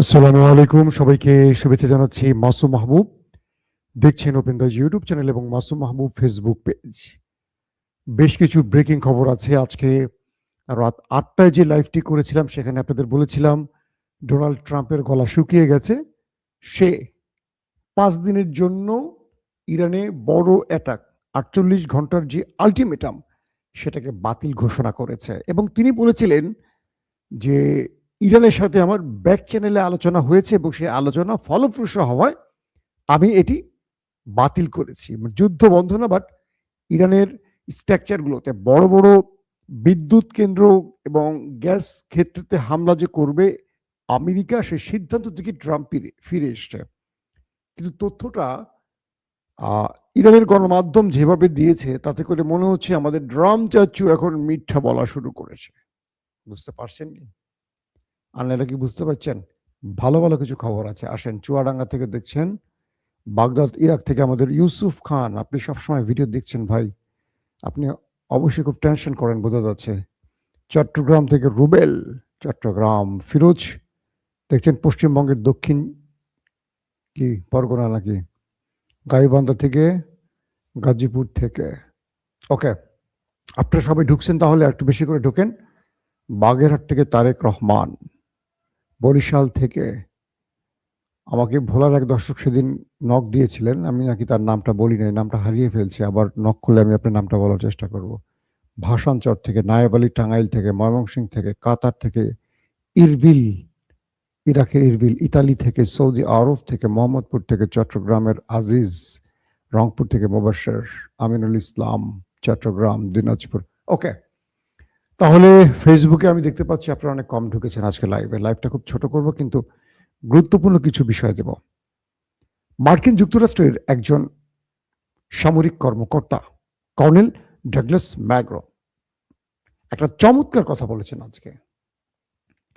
আসসালামু আলাইকুম, সবাইকে শুভেচ্ছা জানাচ্ছি। মাসুম মাহবুব দেখছেন ওপেন দ্য ইউটিউব চ্যানেল এবং মাসুম মাহবুব ফেসবুক পেজ। বেশ কিছু ব্রেকিং খবর আছে। আজকে রাত ৮টায় যে লাইভটি করেছিলাম সেখানে আপনাদের বলেছিলাম ডোনাল্ড ট্রাম্পের গলা শুকিয়ে গেছে। সে ৫ দিনের জন্য ইরানে বড় অ্যাটাক ৪৮ ঘন্টার যে আল্টিমেটাম সেটাকে বাতিল ঘোষণা করেছে এবং তিনি বলেছিলেন যে ইরানের সাথে আমার ব্যাক চ্যানেলে আলোচনা হয়েছে এবং সেই আলোচনা ফলপ্রসূ হওয়ায় আমি এটি বাতিল করেছি। যুদ্ধ বন্ধ না, বাট ইরানের স্ট্রাকচারগুলোতে বড় বড় বিদ্যুৎ কেন্দ্র এবং গ্যাস ক্ষেত্রতে হামলা যে করবে আমেরিকা, সেই সিদ্ধান্ত থেকে ট্রাম্প ফিরে এসছে। কিন্তু তথ্যটা ইরানের গণমাধ্যম যেভাবে দিয়েছে তাতে করে মনে হচ্ছে আমাদের ড্রাম চাচ্চু এখন মিথ্যা বলা শুরু করেছে। বুঝতে পারছেন কি? আপনারা কি বুঝতে পারছেন? ভালো ভালো কিছু খবর আছে, আসেন। চুয়াডাঙ্গা থেকে দেখছেন, বাগদাদ ইরাক থেকে আমাদের ইউসুফ খান, আপনি সবসময় ভিডিও দেখছেন ভাই, আপনি অবশ্যই খুব টেনশন করেন বোঝা যাচ্ছে। চট্টগ্রাম থেকে রুবেল, চট্টগ্রাম ফিরোজ দেখছেন, পশ্চিমবঙ্গের দক্ষিণ কি পরগনা নাকি, গাইবান্ধা থেকে, গাজীপুর থেকে। ওকে, আপনারা সবাই ঢুকছেন, তাহলে একটু বেশি করে ঢুকেন। বাগেরহাট থেকে তারেক রহমান, বরিশাল থেকে আমাকে ভোলার এক দর্শক সেদিন নক দিয়েছিলেন, আমি নাকি তার নামটা বলি নাই, নামটা হারিয়ে ফেলছি, আবার নক করলে আমি আপনার নামটা বলার চেষ্টা করব। ভাসানচর থেকে, নায়েব আলী টাঙ্গাইল থেকে, ময়মনসিংহ থেকে, কাতার থেকে, ইরবিল ইরাকের ইরবিল, ইতালি থেকে, সৌদি আরব থেকে, মোহাম্মদপুর থেকে, চট্টগ্রামের আজিজ, রংপুর থেকে মুবাশশির, আমিনুল ইসলাম, চট্টগ্রাম, দিনাজপুর। ওকে, তাহলে ফেসবুকে আমি দেখতে পাচ্ছি আপনারা অনেক কম ঢুকেছেন আজকে লাইভে। লাইভটা খুব ছোট করব, কিন্তু গুরুত্বপূর্ণ কিছু বিষয় দেব। মার্কিন যুক্তরাষ্ট্রের একজন সামরিক কর্মকর্তা কর্নেল ডাগলাস ম্যাকগ্রো একটা চমৎকার কথা বলেছেন আজকে।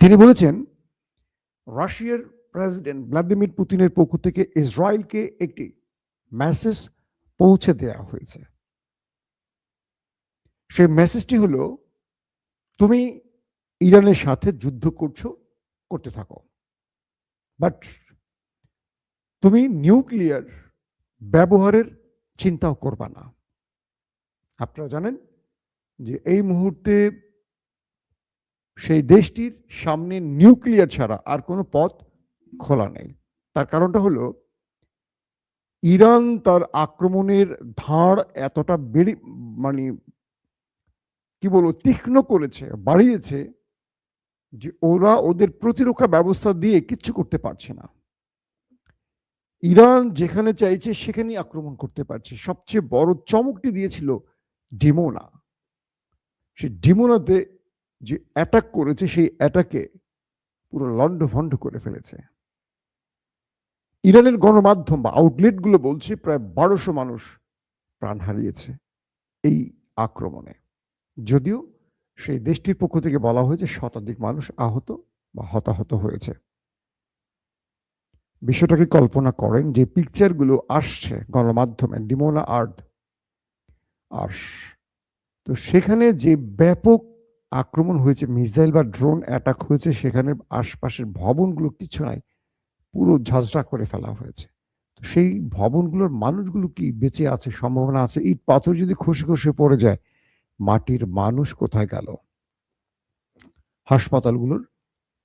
তিনি বলেছেন রাশিয়ার প্রেসিডেন্ট ভ্লাদিমির পুতিনের পক্ষ থেকে ইসরায়েলকে একটি মেসেজ পৌঁছে দেওয়া হয়েছে। সেই মেসেজটি হলো, তুমি ইরানের সাথে যুদ্ধ করতে থাকো, বাট তুমি নিউক্লিয়ার ব্যবহারের চিন্তাও করবা না। আপনারা জানেন যে এই মুহূর্তে সেই দেশটির সামনে নিউক্লিয়ার ছাড়া আর কোনো পথ খোলা নেই। তার কারণটা হলো, ইরান তার আক্রমণের ধাড় এতটা মানে কি বলবো, তীক্ষ্ণ করেছে, বাড়িয়েছে, যে ওরা ওদের প্রতিরক্ষা ব্যবস্থা দিয়ে কিচ্ছু করতে পারছে না। ইরান যেখানে চাইছে সেখানেই আক্রমণ করতে পারছে। সবচেয়ে বড় চমকটি দিয়েছিল ডিমোনা। সেই ডিমোনাতে যে অ্যাটাক করেছে, সেই অ্যাটাকে পুরো লন্ডভন্ড করে ফেলেছে। ইরানের গণমাধ্যম বা আউটলেটগুলো বলছে প্রায় ১২০০ মানুষ প্রাণ হারিয়েছে এই আক্রমণে, যদিও সেই দেশটির পক্ষ থেকে বলা হয়েছে শতাধিক মানুষ আহত বা হতাহত হয়েছে। বিষয়টাকে কল্পনা করেন যে পিকচারগুলো আসছে গণমাধ্যমে, ডিমোনা আর্থ আর, তো সেখানে যে ব্যাপক আক্রমণ হয়েছে, মিসাইল বা ড্রোন অ্যাটাক হয়েছে, সেখানে আশপাশের ভবনগুলো কিছু নাই, পুরো ঝাঁঝরা করে ফেলা হয়েছে। তো সেই ভবনগুলোর মানুষগুলো কি বেঁচে আছে? সম্ভাবনা আছে। ইট পাথর যদি খসে খসে পড়ে যায়, মাটির মানুষ কোথায় গেল? হাসপাতালগুলোর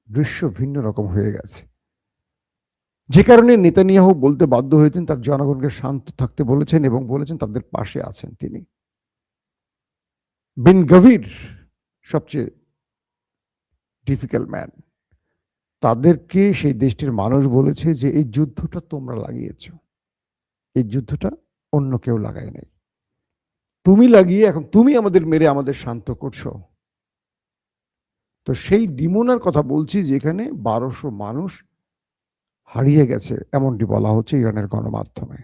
দৃশ্য ভিন্ন রকম হয়ে গেছে, যে কারণে নেতানিয়াহু বলতে বাধ্য হয়েছেন, তার জনগণকে শান্ত থাকতে বলেছেন এবং বলেছেন তাদের পাশে আছেন তিনি। বিন গভীর সবচেয়ে ডিফিকাল্ট ম্যান, তাদেরকে সেই দেশটির মানুষ বলেছে যে এই যুদ্ধটা তোমরা লাগিয়েছ, এই যুদ্ধটা অন্য কেউ লাগায় নাই, তুমি লাগিয়ে এখন তুমি আমাদের মেরে আমাদের শান্ত করছো। তো সেই ডিমোনার কথা বলছি, যেখানে ১২০০ মানুষ হারিয়ে গেছে, এমনটি বলা হচ্ছে ইরানের গণমাধ্যমে।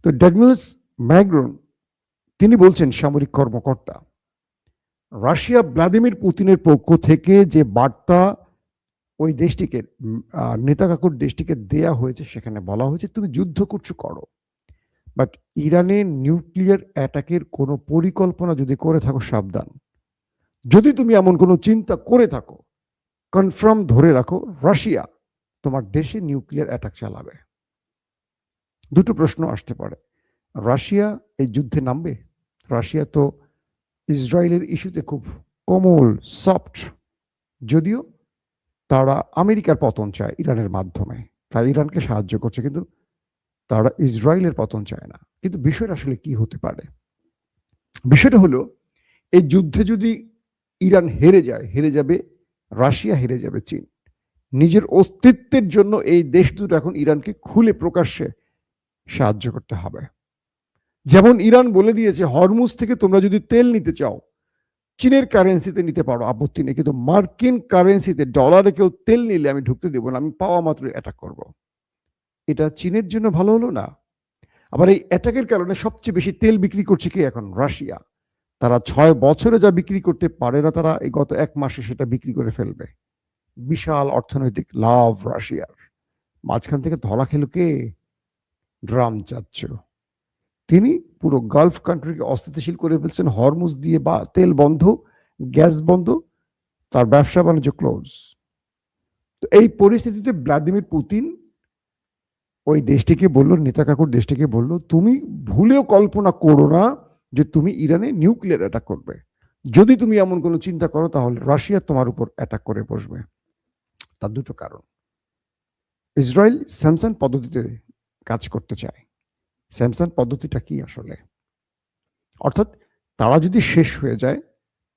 তো ডাগলাস ম্যাকগ্রো তিনি বলছেন, সামরিক কর্মকর্তা, রাশিয়া ভ্লাদিমির পুতিনের পক্ষ থেকে যে বার্তা ওই দেশটিকে, নেতাকাকুর দেশটিকে দেয়া হয়েছে, সেখানে বলা হয়েছে তুমি যুদ্ধ করো, বাট ইরানের নিউক্লিয়ার অ্যাটাকের কোনো পরিকল্পনা যদি করে থাকো সাবধান। যদি তুমি এমন কোনো চিন্তা করে থাকো, কনফার্ম ধরে রাখো, রাশিয়া তোমার দেশে নিউক্লিয়ার অ্যাটাক চালাবে। দুটো প্রশ্ন আসতে পারে, রাশিয়া এই যুদ্ধে নামবে? রাশিয়া তো ইসরায়েলের ইস্যুতে খুব কোমল, সফট, যদিও তারা আমেরিকার পতন চায় ইরানের মাধ্যমে, তাই ইরানকে সাহায্য করছে, কিন্তু তারা ইসরায়েলের পতন চায় না। কিন্তু বিষয়টা আসলে কি হতে পারে? বিষয়টা হলো, এই যুদ্ধে যদি ইরান হেরে যায়, হেরে যাবে রাশিয়া, হেরে যাবে চীন। নিজের অস্তিত্বের জন্য এই দেশ দুটো এখন ইরানকে খুলে প্রকাশ্যে সাহায্য করতে হবে। যেমন ইরান বলে দিয়েছে, হরমুজ থেকে তোমরা যদি তেল নিতে চাও চীনের কারেন্সিতে নিতে পারো, আপত্তি নেই, কিন্তু মার্কিন কারেন্সিতে, ডলারে কেউ তেল নিলে আমি ঢুকতে দেবো না, আমি পাওয়া মাত্র অ্যাটাক করব। এটা চীনের জন্য ভালো হলো না? আবার এই অ্যাটাকের কারণে সবচেয়ে বেশি তেল বিক্রি করছে কি এখন? রাশিয়া। তারা 6 বছরে যা বিক্রি করতে পারে না, তারা এই গত 1 মাসে সেটা বিক্রি করে ফেলবে। বিশাল অর্থনৈতিক লাভ রাশিয়ার। মাঝখান থেকে ধরা খেল কে? ড্রাম চাচ্ছ। তিনি পুরো গালফ কান্ট্রিকে অস্থিতিশীল করে ফেলছেন, হরমুজ দিয়ে বা তেল বন্ধ, গ্যাস বন্ধ, তার ব্যবসা বাণিজ্য ক্লোজ। তো এই পরিস্থিতিতে ভ্লাদিমির পুতিন ওই দেশটিকে বলল, নেতাকাকুর দেশটিকে বলল, তুমি ভুলেও কল্পনা করো না যে তুমি ইরানে নিউক্লিয়ার অ্যাটাক করবে। যদি তুমি এমন কোনো চিন্তা করো তাহলে রাশিয়া তোমার উপর অ্যাটাক করে বসবে। তার দুটো কারণ। ইসরায়েল স্যামসাং পদ্ধতিতে কাজ করতে চায়। স্যামসাং পদ্ধতিটা কি আসলে? অর্থাৎ তারা যদি শেষ হয়ে যায়,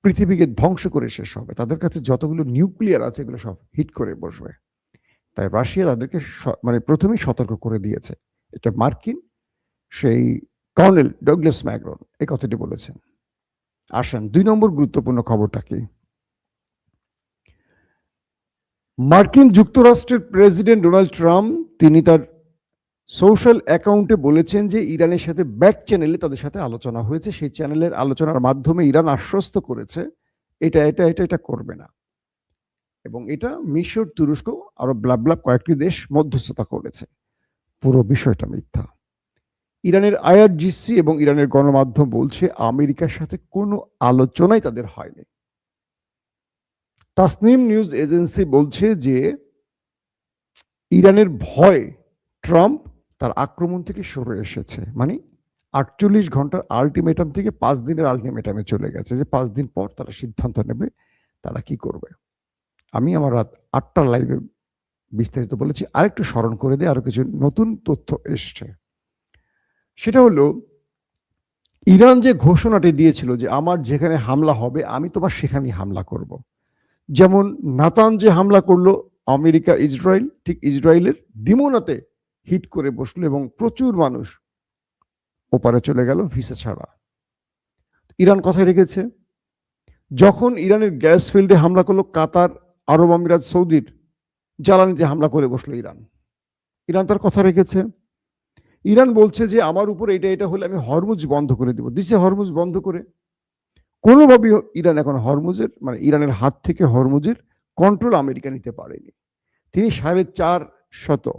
পৃথিবীকে ধ্বংস করে শেষ হবে, তাদের কাছে যতগুলো নিউক্লিয়ার আছে এগুলো সব হিট করে বসবে। তাই রাশিয়া তাদেরকে মানে প্রথমেই সতর্ক করে দিয়েছে। এটা মার্কিন সেই কর্নেল ডগলাস ম্যাকরন এই কথাটি বলেছেন। আসেন 2 নম্বর গুরুত্বপূর্ণ খবরটা কি। মার্কিন যুক্তরাষ্ট্রের প্রেসিডেন্ট ডোনাল্ড ট্রাম্প তিনি তার সোশ্যাল অ্যাকাউন্টে বলেছেন যে ইরানের সাথে ব্যাক চ্যানেলে তাদের সাথে আলোচনা হয়েছে, সেই চ্যানেলের আলোচনার মাধ্যমে ইরান আশ্বস্ত করেছে এটা করবে না, এবং এটা মিশর, তুরস্ক আরো ব্লাব কয়েকটি দেশ মধ্যস্থতা করেছে। পুরো বিষয়টা মিথ্যা। ইরানের আইআরজিসি এবং ইরানের গণমাধ্যম বলছে আমেরিকার সাথে কোনো আলোচনাই তাদের হয়নি। তাসনিম নিউজ এজেন্সি বলছে যে ইরানের ভয় ট্রাম্প তার আক্রমণ থেকে সরে এসেছে, মানে 48 ঘন্টার আলটিমেটাম থেকে 5 দিনের আলটিমেটামে চলে গেছে, যে 5 দিন পর তারা সিদ্ধান্ত নেবে তারা কি করবে। আমি আমার রাত 8টার লাইভে বিস্তারিত বলেছি, আরেকটু স্মরণ করে দিয়ে আরো কিছু নতুন তথ্য এসছে। সেটা হলো, ইরান যে ঘোষণাটি দিয়েছিল যে আমার যেখানে হামলা হবে আমি তোমার সেখানেই হামলা করব, যেমন নাতান যে হামলা করলো আমেরিকা ইসরায়েল, ঠিক ইসরায়েলের দিমোনাতে হিট করে বসলো এবং প্রচুর মানুষ ওপারে চলে গেল ভিসা ছাড়া। ইরান কথায় রেখেছে। যখন ইরানের গ্যাস ফিল্ডে হামলা করলো কাতার, আরব আমিরাত, সৌদির জ্বালানিতে হামলা করে বসলো ইরান, ইরান তার কথা রেখেছে। ইরান বলছে যে আমার উপর এটা হলে আমি হরমুজ বন্ধ করে দিব, দিছে হরমুজ বন্ধ করে। কোনোভাবেই ইরান এখন হরমুজের, মানে ইরানের হাত থেকে হরমুজের কন্ট্রোল আমেরিকা নিতে পারেনি। তিনি 450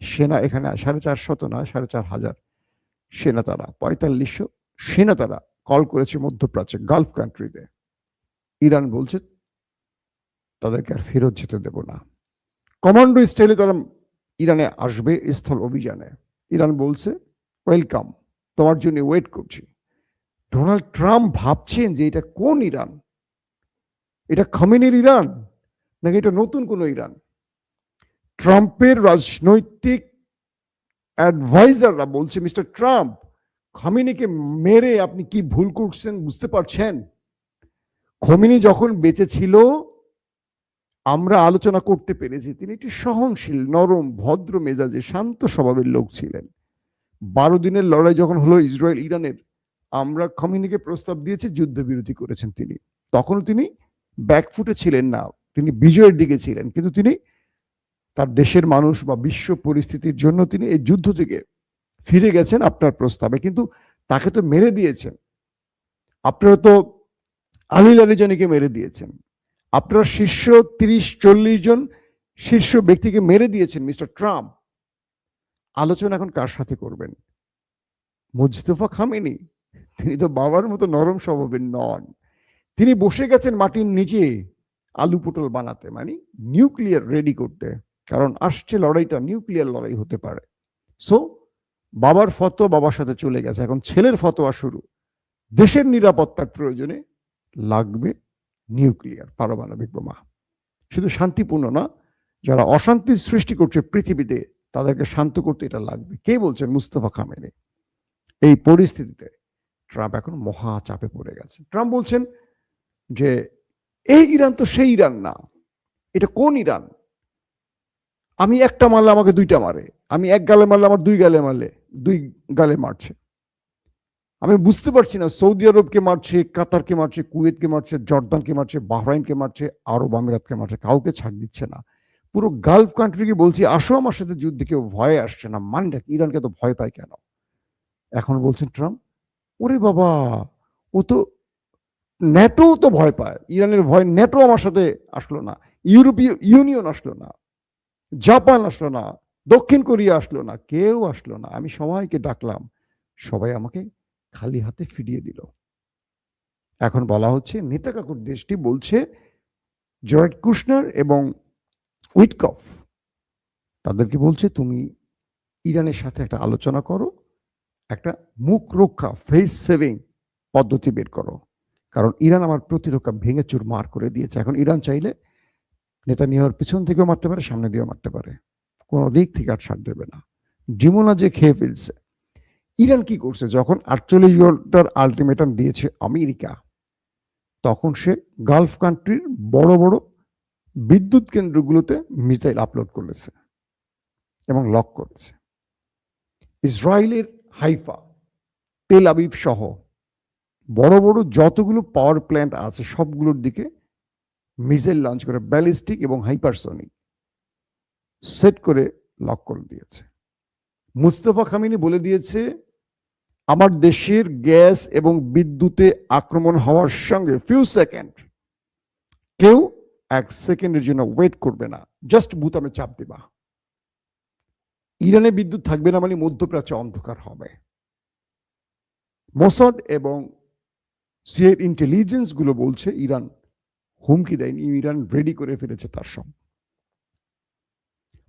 সেনা এখানে, 450 না 4,500 সেনা, তারা 4500 সেনা তারা কল করেছে মধ্যপ্রাচ্যে, গালফ কান্ট্রিতে। ইরান বলছে তাদেরকে আর ফেরত যেতে দেব না। কমান্ডো স্টাইলে তারা ইরানে আসবে স্থল অভিযানে। ইরান বলছে ওয়েলকাম, তোমার জন্য ওয়েট করছি। ডোনাল্ড ট্রাম্প ভাবছেন যে এটা কোন ইরান? এটা খামেনির ইরান নাকি এটা নতুন কোন ইরান? ট্রাম্পের রাজনৈতিক অ্যাডভাইজাররা বলছে, মিস্টার ট্রাম্প, খামেনিকে মেরে আপনি কি ভুল করছেন বুঝতে পারছেন? খামেনি যখন বেঁচে ছিল আমরা আলোচনা করতে পেরেছি, তিনি একটি সহনশীল, নরম, ভদ্র মেজাজে, শান্ত স্বভাবের লোক ছিলেন। 12 দিনের লড়াই যখন হলো ইসরায়েল ইরানের, আমরা খামেনিকে প্রস্তাব দিয়েছি, যুদ্ধবিরতি করেছেন তিনি। তখনও তিনি ব্যাকফুটে ছিলেন না, তিনি বিজয়ের দিকে ছিলেন, কিন্তু তিনি তার দেশের মানুষ বা বিশ্ব পরিস্থিতির জন্য তিনি এই যুদ্ধ থেকে ফিরে গেছেন আপনার প্রস্তাবে, কিন্তু তাকে তো মেরে দিয়েছেন। আপনারা তো আলী লারিজানিকে মেরে দিয়েছেন, আপনার শীর্ষ 30-40 জন শীর্ষ ব্যক্তিকে মেরে দিয়েছেন মিস্টার ট্রাম্প। আলোচনা এখন কার সাথে করবেন? মুজতফা খামেনি, তিনি তো বাবার মতো নরম স্বভাবের নন। তিনি বসে গেছেন মাটির নিচে, আলু পটল বানাতে, মানে নিউক্লিয়ার রেডি করতে, কারণ আসছে লড়াইটা নিউক্লিয়ার লড়াই হতে পারে। সো বাবার ফতোয়া বাবার সাথে চলে গেছে, এখন ছেলের ফতোয়া শুরু। দেশের নিরাপত্তার প্রয়োজনে লাগবে নিউক্লিয়ার পারমাণবিক বোমা। শুধু শান্তিপূর্ণ না, যারা অশান্তির সৃষ্টি করছে পৃথিবীতে তাদেরকে শান্ত করতে এটা লাগবে। কে বলছেন? মুস্তফা খামেনি। এই পরিস্থিতিতে ট্রাম্প এখন মহা চাপে পড়ে গেছে। ট্রাম্প বলছেন যে এই ইরান তো সেই ইরান না, এটা কোন ইরান? আমি একটা মারলে আমাকে দুইটা মারে, আমি এক গালে মারলে আমার দুই গালে মারলে দুই গালে মারছে। আমি বুঝতে পারছি না, সৌদি আরবকে মারছে, কাতারকে মারছে, কুয়েতকে মারছে, জর্দানকে মারছে, বাহরাইনকে মারছে, আরব আমিরাতকে মারছে, কাউকে ছাড় দিচ্ছে না। পুরো গালফ কান্ট্রিকে বলছি আসো আমার সাথে যুদ্ধে, কেউ ভয়ে আসছে না। মানটা ইরানকে তো ভয় পায় কেন? এখন বলছেন ট্রাম্প, ওরে বাবা, ও তো ন্যাটো তো ভয় পায়, ইরানের ভয় ন্যাটো আমার সাথে আসলো না, ইউরোপীয় ইউনিয়ন আসলো না, জাপান আসলো না, দক্ষিণ কোরিয়া আসলো না, কেউ আসলো না। আমি সবাইকে ডাকলাম, সবাই আমাকে খালি হাতে ফিরিয়ে দিল। এখন বলা হচ্ছে নেতাকাকুর দেশটি বলছে জয়েড কুশনার এবং উইটকফ তাদেরকে বলছে তুমি ইরানের সাথে একটা আলোচনা করো, একটা মুখ রক্ষা ফেস সেভিং পদ্ধতি বের করো, কারণ ইরান আমার প্রতিরক্ষা ভেঙে চুরমার করে দিয়েছে। এখন ইরান চাইলে নেতানিয়াহুর পিছন থেকেও মারতে পারে, সামনে দিয়েও মারতে পারে, কোনো দিক থেকে আর ছাড় দেবে না। ডিমোনা যে খেয়ে ফেলছে। ইরান কি করছে? যখন 48 ঘন্টার আলটিমেটাম দিয়েছে আমেরিকা, তখন সে গালফ কান্ট্রির বড় বড় বিদ্যুৎ কেন্দ্রগুলোতে মিসাইল আপলোড করেছে এবং লক করেছে। ইসরায়েলের হাইফা, তেল আবিব সহ বড় বড় যতগুলো পাওয়ার প্ল্যান্ট আছে সবগুলোর দিকে মিসাইল লঞ্চ করে, ব্যালিস্টিক এবং হাইপারসনিক সেট করে লক করে দিয়েছে। মুস্তফা খামেনি বলে দিয়েছে আমার দেশের গ্যাস এবং বিদ্যুতে আক্রমণ হওয়ার সঙ্গে ফিউ সেকেন্ড কেউ এক সেকেন্ডের জন্য ওয়েট করবে না, জাস্ট বুতামে চাপ দিবা। ইরানে বিদ্যুৎ থাকবে না মানে মধ্যপ্রাচ্যে অন্ধকার হবে। মোসাদ এবং সিআই ইন্টেলিজেন্স গুলো বলছে ইরান হুমকি দেয়নি, ইরান রেডি করে ফেলেছে তার সব।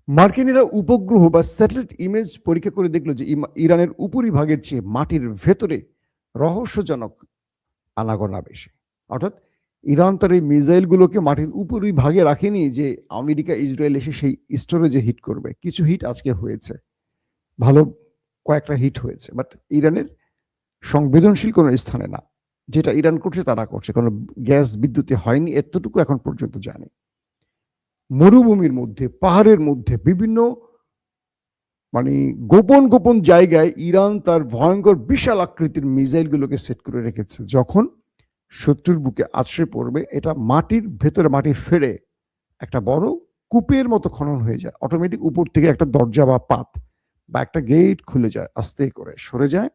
মার্কিনীরা উপগ্রহ বা স্যাটেলাইট ইমেজ পরীক্ষা করে দেখলো যে ইরানের উপরিভাগের চেয়ে মাটির ভেতরে রহস্যজনক আনাগোনা বেশি। অর্থাৎ ইরান তার এই মিসাইলগুলোকে মাটির উপরিভাগে রাখেনি যে আমেরিকা ইসরায়েল এসে সেই স্টোরেজে হিট করবে। কিছু হিট আজকে হয়েছে, ভালো কয়েকটা হিট হয়েছে, বাট ইরানের সংবেদনশীল কোনো স্থানে না। যেটা ইরান করছে তারা করছে, কোনো গ্যাস বিদ্যুতে হয়নি, এতটুকু এখন পর্যন্ত জানি। মরুভূমির মধ্যে, পাহাড়ের মধ্যে, বিভিন্ন মানে গোপন গোপন জায়গায় ইরান তার ভয়ঙ্কর বিশাল আকৃতির মিসাইলগুলোকে সেট করে রেখেছে। যখন শত্রুর বুকে আছড়ে পড়বে, এটা মাটির ভেতরে মাটি ফেড়ে একটা বড় কূপের মতো খনন হয়ে যায়। অটোমেটিক উপর থেকে একটা দরজা বা পাত বা একটা গেট খুলে যায়, আস্তে করে সরে যায়,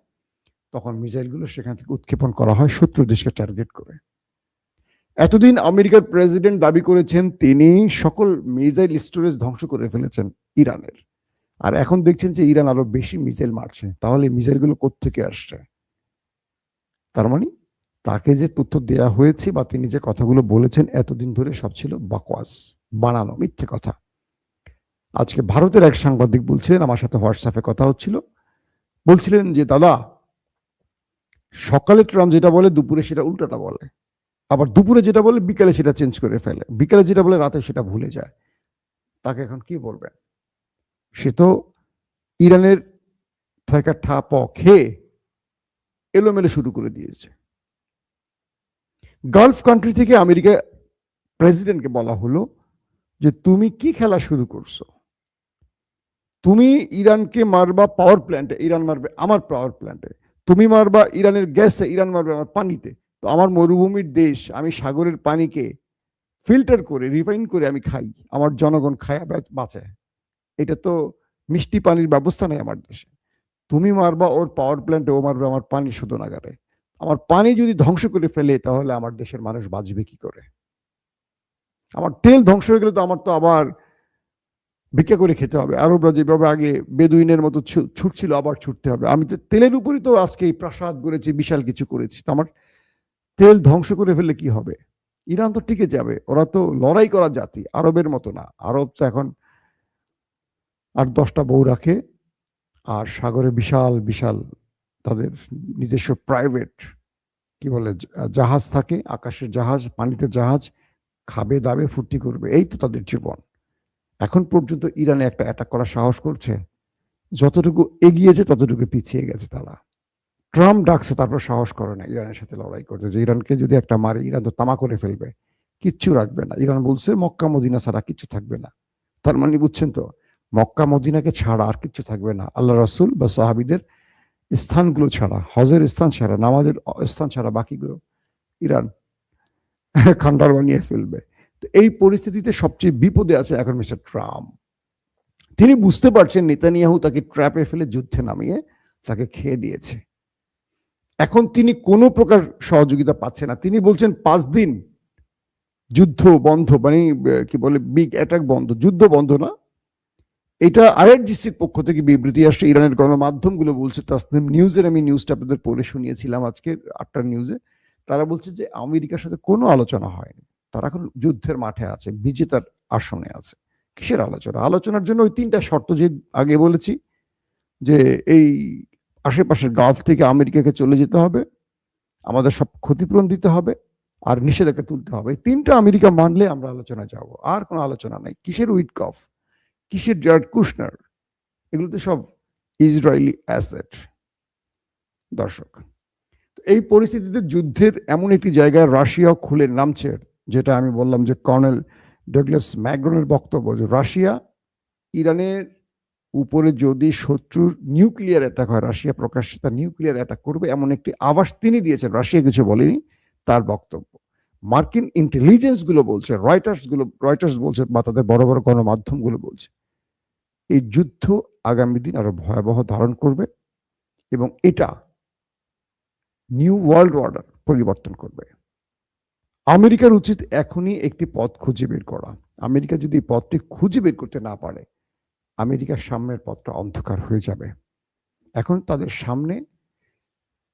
তখন মিসাইলগুলো সেখান থেকে উৎক্ষেপণ করা হয় শত্রু দেশকে টার্গেট করে। এতদিন আমেরিকার প্রেসিডেন্ট দাবি করেছেন তিনি সকল মিসাইল স্টোরেজ ধ্বংস করে ফেলেছেন ইরানের, আর এখন দেখছেন যে ইরান আরো বেশি মিসাইল মারছে। তাহলে মিসাইলগুলো কোত্থেকে আসছে? তার মানে তাকে যে তথ্য দেয়া হয়েছে বা তিনি যে কথাগুলো বলেছেন এতদিন ধরে সব ছিল বাকওয়াস, বানানো মিথ্যে কথা। আজকে ভারতের এক সাংবাদিক বলছিলেন, আমার সাথে হোয়াটসঅ্যাপে কথা হচ্ছিল, বলছিলেন যে দাদা, সকালে ট্রাম্প যেটা বলে দুপুরে সেটা উল্টাটা বলে, আবার দুপুরে যেটা বলে বিকালে সেটা চেঞ্জ করে ফেলে, বিকালে যেটা বলে রাতে সেটা ভুলে যায়। তাকে এখন কি বলবেন? সে তো ইরানের থয়কা ঠা প খেয়ে এলোমেলো শুরু করে দিয়েছে। গালফ কান্ট্রি থেকে আমেরিকা প্রেসিডেন্টকে বলা হলো যে তুমি কি খেলা শুরু করছো? তুমি ইরানকে মারবা পাওয়ার প্ল্যান্টে, ইরান মারবে আমার পাওয়ার প্ল্যান্টে। তুমি মারবা ইরানের গ্যাসে, ইরান মারবে আমার পানিতে। তো আমার মরুভূমির দেশ, আমি সাগরের পানিকে ফিল্টার করে রিফাইন করে আমি খাই, আমার জনগণ খায়া বাঁচে। এটা তো মিষ্টি পানির ব্যবস্থা নেই আমার দেশে। তুমি মারবা ওর পাওয়ার প্ল্যান্টে, ও মারবে আমার পানি শোধনাগারে। আমার পানি যদি ধ্বংস করে ফেলে তাহলে আমার দেশের মানুষ বাঁচবে কি করে? আমার তেল ধ্বংস হয়ে গেলে তো আমার তো আবার ভিক্ষা করে খেতে হবে। আরবরা যেভাবে আগে বেদুইনের মতো ছুটছিল আবার ছুটতে হবে। আমি তো তেলের উপরই তো আজকে এই প্রাসাদ গড়েছি, বিশাল কিছু করেছি। তো আমার তেল ধ্বংস করে ফেললে কি হবে? ইরান তো টিকে যাবে, ওরা তো লড়াই করা জাতি, আরবের মতো না। আরব তো এখন 8-10টা বউ রাখে, আর সাগরে বিশাল বিশাল তাদের নিজস্ব প্রাইভেট কি বলে জাহাজ থাকে, আকাশের জাহাজ, পানিতে জাহাজ, খাবে দাবে ফুর্তি করবে, এই তো তাদের জীবন। এখন পর্যন্ত ইরানে একটা অ্যাটাক করার সাহস করছে? যতটুকু এগিয়েছে ততটুকু পিছিয়ে গেছে তারা। ট্রাম্প ডাকছে, তারপর সাহস করে না ইরানের সাথে লড়াই করতে, যে ইরানকে যদি একটা মারে ইরান তো তামা করে ফেলবে, কিচ্ছু রাখবে না। ইরান বলছে মক্কা মদিনা ছাড়া কিচ্ছু থাকবে না। তার মানে বুঝছেন তো, মক্কা মদিনাকে ছাড়া আর কিচ্ছু থাকবে না। আল্লাহ রাসূল বা সাহাবিদের স্থানগুলো ছাড়া, হজের স্থান ছাড়া, নামাজের স্থান ছাড়া বাকিগুলো ইরান খান্ডার বানিয়ে ফেলবে। তো এই পরিস্থিতিতে সবচেয়ে বিপদে আছে এখন মিস্টার ট্রাম্প। তিনি বুঝতে পারছেন নেতানিয়াহু তাকে ট্র্যাপে ফেলে যুদ্ধে নামিয়ে তাকে খেয়ে দিয়েছে। এখন তিনি কোনো প্রকার সহযোগিতা পাচ্ছেন না। তিনি বলছেন 5 দিন যুদ্ধ বন্ধ, মানে কি বলে বিগ অ্যাটাক বন্ধ, যুদ্ধ বন্ধ না। এটা আইআরজিসির পক্ষ থেকে বিবৃতি আসছে, ইরানের গণমাধ্যমগুলো বলছে। তাসনিম নিউজের আমি নিউজটা আপনাদের পড়ে শুনিয়েছিলাম আজকে 8টার নিউজে। তারা বলছে যে আমেরিকার সাথে কোনো আলোচনা হয়নি, তারা এখন যুদ্ধের মাঠে আছে, বিজেতার আসনে আছে। কিসের আলোচনা? আলোচনার জন্য ওই 3টা শর্ত যে আগে বলেছি, যে এই আশেপাশের গালফ থেকে আমেরিকাকে চলে যেতে হবে, আমাদের সব ক্ষতিপূরণ দিতে হবে, আর নিষেধাজ্ঞা তুলতে হবে। এই 3টা আমেরিকা মানলে আমরা আলোচনায় যাব, আর কোনো আলোচনা নাই। কিসের উইটকফ, কিসের জার্ড কুশনার, এগুলো তো সব ইসরায়েলি অ্যাসেট। দর্শক, এই পরিস্থিতিতে যুদ্ধের এমন একটি জায়গায় রাশিয়াও খুলে নামছে, যেটা আমি বললাম যে কর্নেল ডগলাস ম্যাকডোনের বক্তব্য, যে রাশিয়া ইরানের উপরে যদি শত্রুর নিউক্লিয়ার অ্যাটাক হয়, রাশিয়া প্রকাশ্যে তার নিউক্লিয়ার অ্যাটাক করবে, এমন একটি আভাস তিনি দিয়েছেন। রাশিয়া কিছু বলেনি, তার বক্তব্য। মার্কিন ইন্টেলিজেন্স গুলো বলছে, রয়টার্স বলছে, বা তাদের বড় বড় গণমাধ্যমগুলো বলছে, এই যুদ্ধ আগামী দিন আরো ভয়াবহ ধারণ করবে, এবং এটা নিউ ওয়ার্ল্ড অর্ডার পরিবর্তন করবে। আমেরিকার উচিত এখনই একটি পথ খুঁজে বের করা। আমেরিকা যদি পথটি খুঁজে বের করতে না পারে, আমেরিকার সামনের পথটা অন্ধকার হয়ে যাবে। এখন তাদের সামনে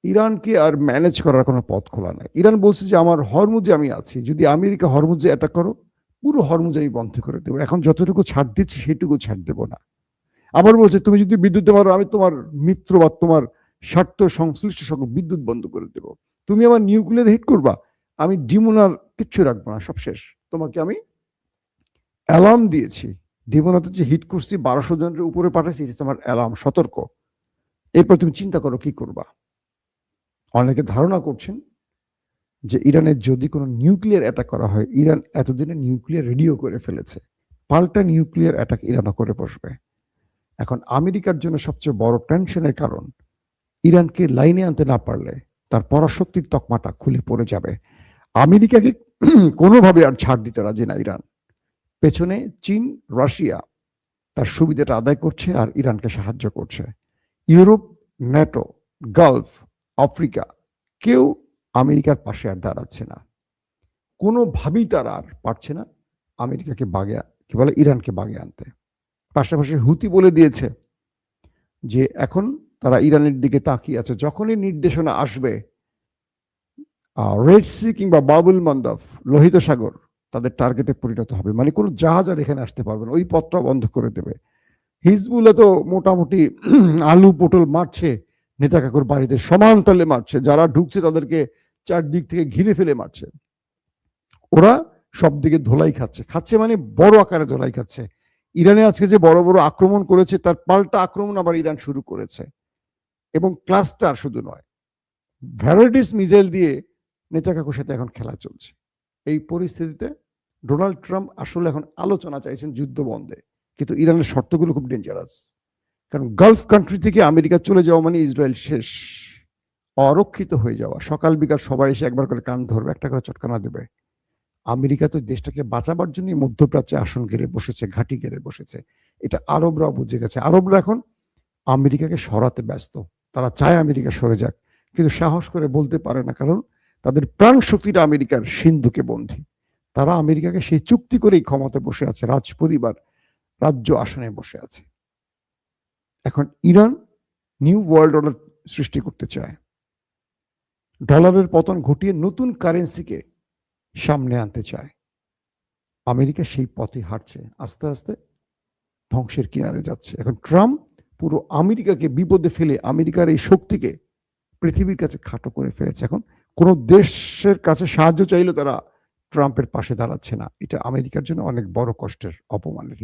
ইরানকে আর ম্যানেজ করার কোনো পথ খোলা নাই। ইরান বলছে যে আমার হরমুজে আমি আছি, যদি আমেরিকা হরমুজে অ্যাটাক করো, পুরো হরমুজে আমি বন্ধ করে দেবো। এখন যতটুকু ছাড় দিচ্ছি সেটুকু ছাড় দেবো না। আবার বলছে তুমি যদি বিদ্যুৎ দেওয়ার, আমি তোমার মিত্র বা তোমার স্বার্থ সংশ্লিষ্ট সকল বিদ্যুৎ বন্ধ করে দেবো। তুমি আমার নিউক্লিয়ার হিট করবা, আমি ডিমোনার কিচ্ছু রাখবো না, সব শেষ। তোমাকে আমি অ্যালার্ম দিয়েছি, ডিমোনাতে যে হিট করছি 1200 জনের উপরে পাঠাইছি, তোমার অ্যালার্ম, সতর্ক। এরপর তুমি চিন্তা করো কি করবা। অনেকে ধারণা করছেন যে ইরানের যদি কোনো নিউক্লিয়ার অ্যাটাক করা হয়, ইরান এতদিনে নিউক্লিয়ার রেডিও করে ফেলেছে, পাল্টা নিউক্লিয়ার অ্যাটাক ইরানও করে বসবে। এখন আমেরিকার জন্য সবচেয়ে বড় টেনশনের কারণ, ইরানকে লাইনে আনতে না পারলে তার পরাশক্তির তকমাটা খুলে পড়ে যাবে। আমেরিকাকে কোনোভাবে আর ছাড় দিতে রাজি না ইরান। পেছনে চীন, রাশিয়া তার সুবিধাটা আদায় করছে আর ইরানকে সাহায্য করছে। ইউরোপ, ন্যাটো, গালফ, আফ্রিকা, কেউ আমেরিকার পাশে আর দাঁড়াচ্ছে না। কোনোভাবেই তারা আর পারছে না আমেরিকাকে বাগে, কি বলে, ইরানকে বাগে আনতে। পাশাপাশি হুতি বলে দিয়েছে যে এখন তারা ইরানের দিকে তাকিয়ে আছে, যখনই নির্দেশনা আসবে রেড সি কিংবা বাবুল মন্দব, লোহিত সাগর তাদের টার্গেটে পরিণত হবে, মানে কোনো জাহাজ আর এখানে আসতে পারবে না, ওই পথটা বন্ধ করে দেবে। হিজবুল্লাহ তো মোটামুটি আলু পটল মারছে, নেতা কাকুর বাড়িতে সমান তালে মারছে, যারা ঢুকছে তাদেরকে চারদিক থেকে ঘিরে ফেলে মারছে। ওরা সব দিকে ধোলাই খাচ্ছে, মানে বড় আকারে ধোলাই খাচ্ছে। ইরানে আজকে যে বড় বড় আক্রমণ করেছে, তার পাল্টা আক্রমণ আবার ইরান শুরু করেছে, এবং ক্লাস্টার শুধু নয়, ভ্যারাইটিস মিসাইল দিয়ে নেতা কাকুর সাথে এখন খেলা চলছে। এই পরিস্থিতিতে ডোনাল্ড ট্রাম্প আসলে এখন আলোচনা চাইছেন যুদ্ধ বন্ধে, কিন্তু ইরানের শর্তগুলো খুব ডেঞ্জারাস। কারণ গালফ কান্ট্রি থেকে আমেরিকা চলে যাওয়া মানে ইসরায়েল শেষ, অরক্ষিত হয়ে যাওয়া। সকাল বিকাল সবাই এসে একবার করে কান ধরবে, একটা করে চটকানা দেবে। আমেরিকা তো দেশটাকে বাঁচাবার জন্য মধ্যপ্রাচ্যে আসন ঘিরে বসেছে, ঘাঁটি ঘিরে বসেছে। এটা আরবরাও বুঝে গেছে। আরবরা এখন আমেরিকাকে সরাতে ব্যস্ত, তারা চায় আমেরিকা সরে যাক, কিন্তু সাহস করে বলতে পারে না, কারণ তাদের প্রাণ শক্তিটা আমেরিকার সিন্ধুকে বন্ধী। তারা আমেরিকাকে সেই চুক্তি করেই ক্ষমতায় বসে আছে, রাজ পরিবার রাজ্য আসনে বসে আছে। এখন ইরান নিউ ওয়ার্ল্ড অর্ডার সৃষ্টি করতে চায়, ডলারের পতন ঘটিয়ে নতুন কারেন্সিকে সামনে আনতে চায়। আমেরিকা সেই পথে হাঁটছে। আস্তে, আস্তে ধ্বংসের কিনারে যাচ্ছে। এখন ট্রাম্প পুরো আমেরিকাকে বিপদে ফেলে আমেরিকার এই শক্তিকে পৃথিবীর কাছে খাটো করে ফেলেছে। এখন কোন দেশের কাছে সাহায্য চাইলেও তারা ট্রাম্পের পাশে দাঁড়াচ্ছে না। এটা আমেরিকার জন্য অনেক বড় কষ্টের, অপমানের।